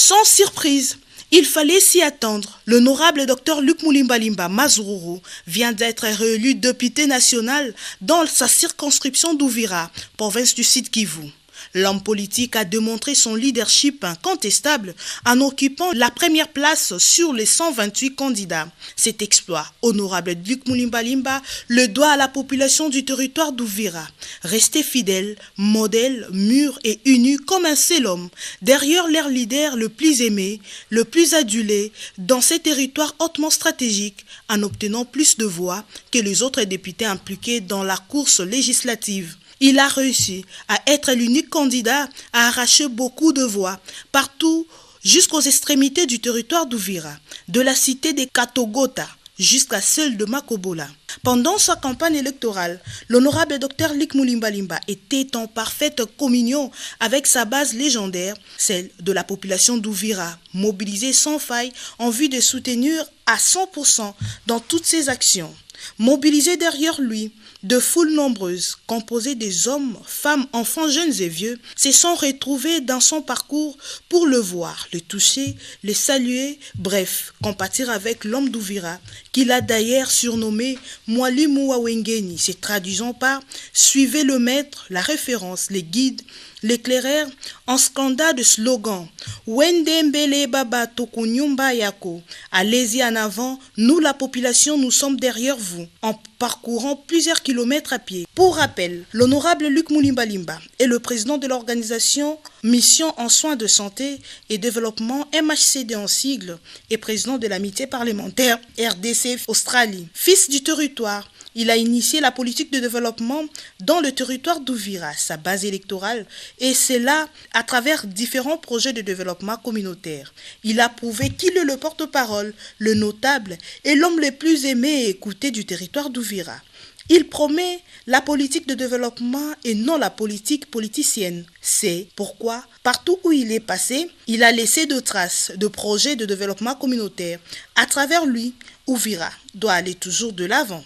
Sans surprise, il fallait s'y attendre. L'honorable Dr Luc Moulimbalimba Mazururu vient d'être réélu député national dans sa circonscription d'Ouvira, province du Sud Kivu. L'homme politique a démontré son leadership incontestable en occupant la première place sur les 128 candidats. Cet exploit, honorable Luc Moulimbalimba, le doit à la population du territoire d'Ouvira. Resté fidèle, modèle, mûr et uni comme un seul homme, derrière leur leader le plus aimé, le plus adulé, dans ces territoires hautement stratégiques, en obtenant plus de voix que les autres députés impliqués dans la course législative. Il a réussi à être l'unique candidat à arracher beaucoup de voix partout jusqu'aux extrémités du territoire d'Ouvira, de la cité de Katogota jusqu'à celle de Makobola. Pendant sa campagne électorale, l'honorable Dr Luc Moulimbalimba était en parfaite communion avec sa base légendaire, celle de la population d'Ouvira, mobilisée sans faille en vue de soutenir à 100% dans toutes ses actions. Mobilisés derrière lui, de foules nombreuses, composées des hommes, femmes, enfants, jeunes et vieux, se sont retrouvés dans son parcours pour le voir, le toucher, le saluer, bref, compatir avec l'homme d'Ouvira, qu'il a d'ailleurs surnommé Mwalimu wa Wengeni, se traduisant par « Suivez le maître », la référence, les guides, l'éclaireur, en scandale de slogan « Wendembele baba tokunyumba yako », allez-y en avant, nous la population, nous sommes derrière vous, en parcourant plusieurs kilomètres à pied. Pour rappel, l'honorable Luc Moulimbalimba est le président de l'organisation Mission en soins de santé et développement MHCD en sigle et président de l'amitié parlementaire RDC Australie. Fils du territoire, il a initié la politique de développement dans le territoire d'Ouvira, sa base électorale, et c'est là à travers différents projets de développement communautaire. Il a prouvé qu'il est le porte-parole, le notable et l'homme le plus aimé et écouté du territoire d'Ouvira. Il promet la politique de développement et non la politique politicienne. C'est pourquoi, partout où il est passé, il a laissé de traces de projets de développement communautaire. À travers lui, Ouvira doit aller toujours de l'avant.